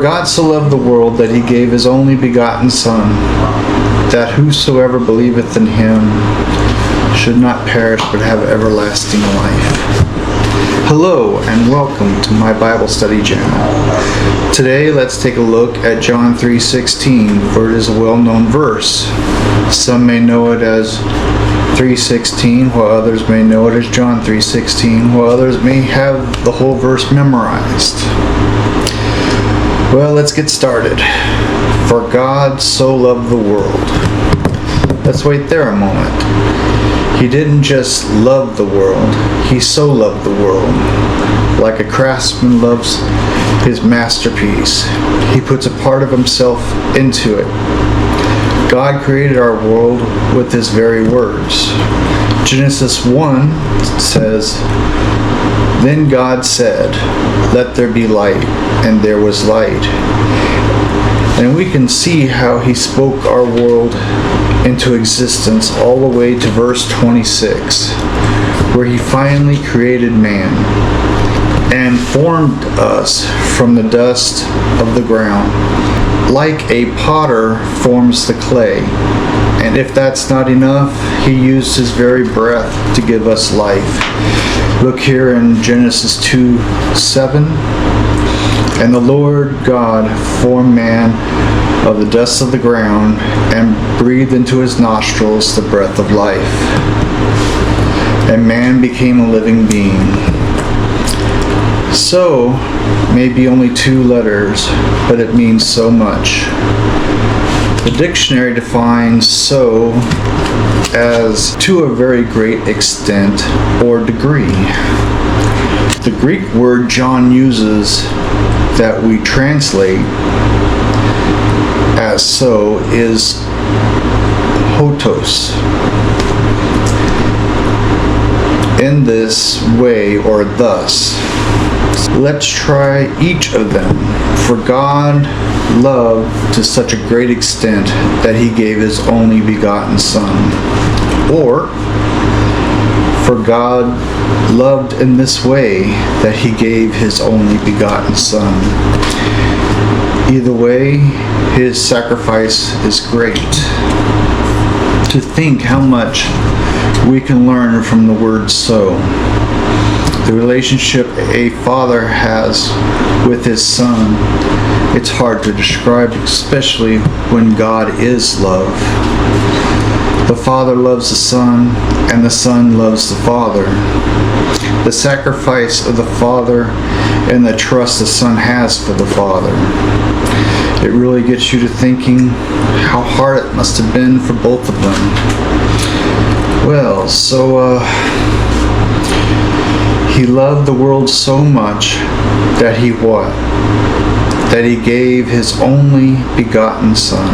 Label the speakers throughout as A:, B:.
A: God so loved the world that he gave his only begotten Son, that whosoever believeth in him should not perish but have everlasting life. Hello and welcome to my Bible study channel. Today let's take a look at John 3:16, for it is a well-known verse. Some may know it as 3:16, while others may know it as John 3:16, while others may have the whole verse memorized. Well, let's get started. For God so loved the world. Let's wait there a moment. He didn't just love the world, he so loved the world. Like a craftsman loves his masterpiece, he puts a part of himself into it. God created our world with his very words. Genesis 1 says, "Then God said, 'Let there be light,' and there was light." And we can see how he spoke our world into existence all the way to verse 26, where he finally created man and formed us from the dust of the ground. Like a potter forms the clay, and if that's not enough, he used his very breath to give us life. Look here in Genesis 2:7. "And the Lord God formed man of the dust of the ground and breathed into his nostrils the breath of life. And man became a living being." So may be only two letters, but it means so much. The dictionary defines "so" as "to a very great extent or degree." The Greek word John uses that we translate as "so" is hotos. In this way or thus. Let's try each of them. For God loved to such a great extent that he gave his only begotten Son. Or, for God loved in this way that he gave his only begotten Son. Either way, his sacrifice is great. To think how much we can learn from the word "so." The relationship a father has with his son, it's hard to describe, especially when God is love. The Father loves the Son, and the Son loves the Father. The sacrifice of the Father and the trust the Son has for the Father. It really gets you to thinking how hard it must have been for both of them. Well, so he loved the world so much that he what? That he gave his only begotten Son.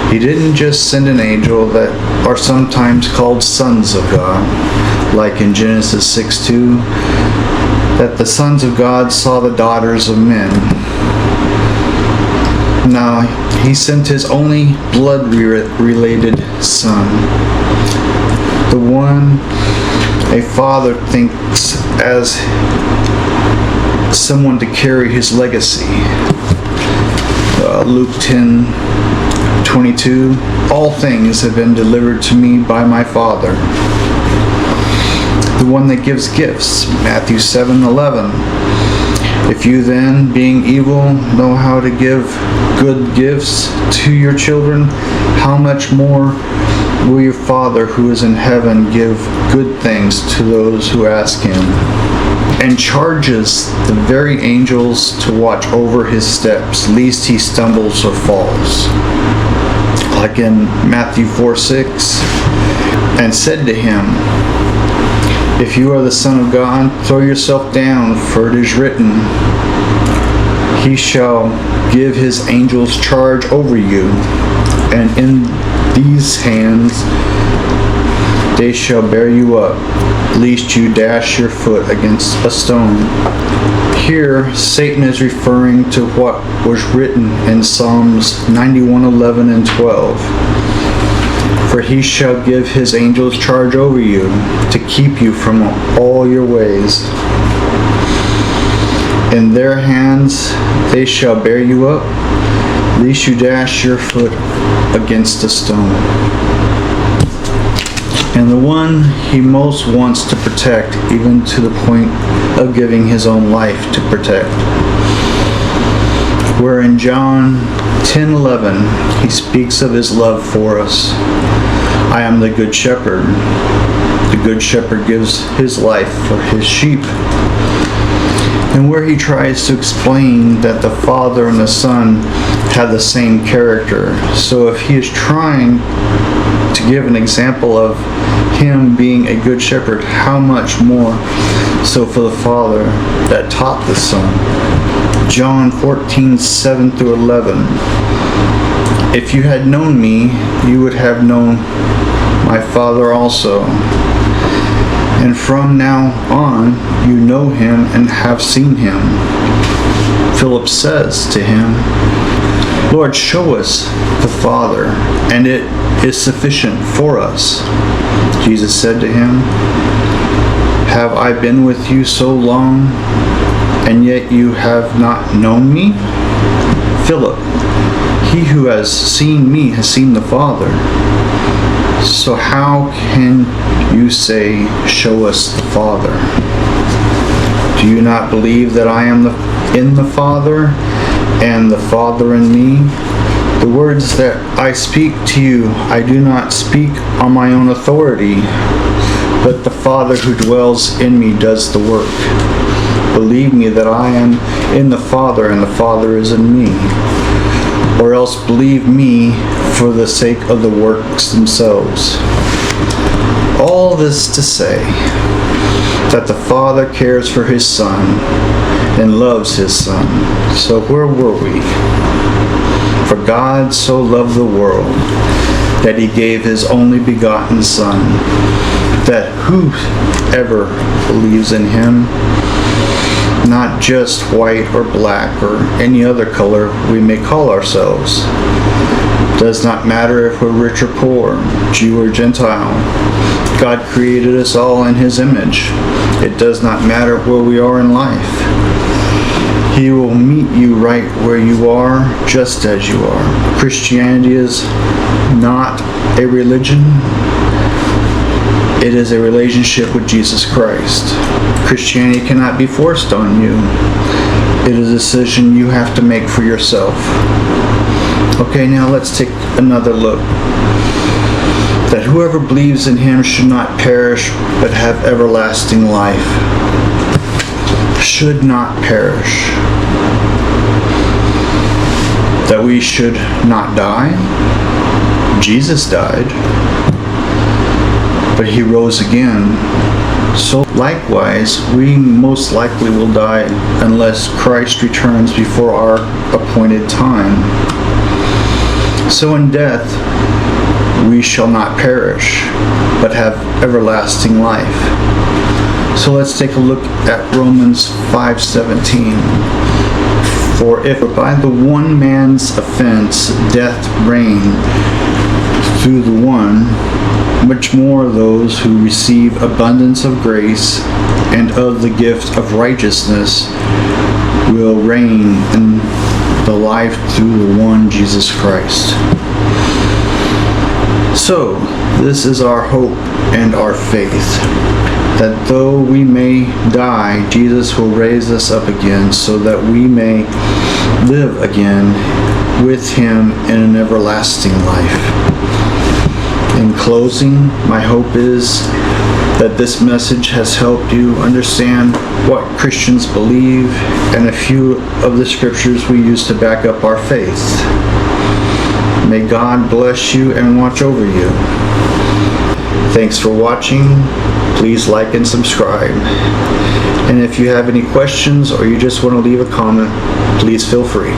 A: He didn't just send an angel that are sometimes called sons of God, like in Genesis 6:2, that the sons of God saw the daughters of men. No, he sent his only blood-related Son, the one a father thinks as someone to carry his legacy. Luke 10:22, "All things have been delivered to me by my Father." The one that gives gifts, Matthew 7:11, "If you then, being evil, know how to give good gifts to your children, how much more will your Father who is in heaven give good things to those who ask him?" And charges the very angels to watch over his steps, lest he stumbles or falls. Like in Matthew 4:6, "And said to him, If you are the Son of God, throw yourself down, for it is written, He shall give his angels charge over you, and in these hands they shall bear you up, lest you dash your foot against a stone." Here, Satan is referring to what was written in Psalms 91:11 and 12. "For he shall give his angels charge over you, to keep you from all your ways." In their hands they shall bear you up, lest you dash your foot against a stone. And the one he most wants to protect, even to the point of giving his own life to protect. Where in John 10:11 he speaks of his love for us. I am the good shepherd. The good shepherd gives his life for his sheep. And where he tries to explain that the Father and the Son have the same character. So if he is trying to give an example of him being a good shepherd, how much more so for the Father that taught the Son. John 14:7 through 11. If you had known me, you would have known my Father also. And from now on, you know him and have seen him. Philip says to him, Lord, show us the Father, and it is sufficient for us. Jesus said to him, have I been with you so long, and yet you have not known me? Philip, he who has seen me has seen the Father. So how can you say, show us the Father? Do you not believe that I am in the Father, and the Father in me? The words that I speak to you, I do not speak on my own authority, but the Father who dwells in me does the work. Believe me that I am in the Father, and the Father is in me. Or else believe me for the sake of the works themselves. All this to say that the Father cares for his Son and loves his Son. So where were we? For God so loved the world that he gave his only begotten Son, that whoever believes in him, not just white or black or any other color we may call ourselves. Does not matter if we're rich or poor, Jew or Gentile. God created us all in his image. It does not matter where we are in life. He will meet you right where you are, just as you are. Christianity is not a religion. It is a relationship with Jesus Christ. Christianity cannot be forced on you. It is a decision you have to make for yourself. Okay, now let's take another look. That whoever believes in him should not perish, but have everlasting life. Should not perish. That we should not die. Jesus died, but he rose again. So likewise, we most likely will die unless Christ returns before our appointed time. So in death, we shall not perish, but have everlasting life. So let's take a look at Romans 5:17. For if by the one man's offense death reigned through the one, much more those who receive abundance of grace and of the gift of righteousness will reign in the life through the one Jesus Christ. So, this is our hope and our faith, that though we may die, Jesus will raise us up again so that we may live again with him in an everlasting life. In closing, my hope is that this message has helped you understand what Christians believe and a few of the scriptures we use to back up our faith. May God bless you and watch over you. Thanks for watching. Please like and subscribe. And if you have any questions or you just want to leave a comment, please feel free.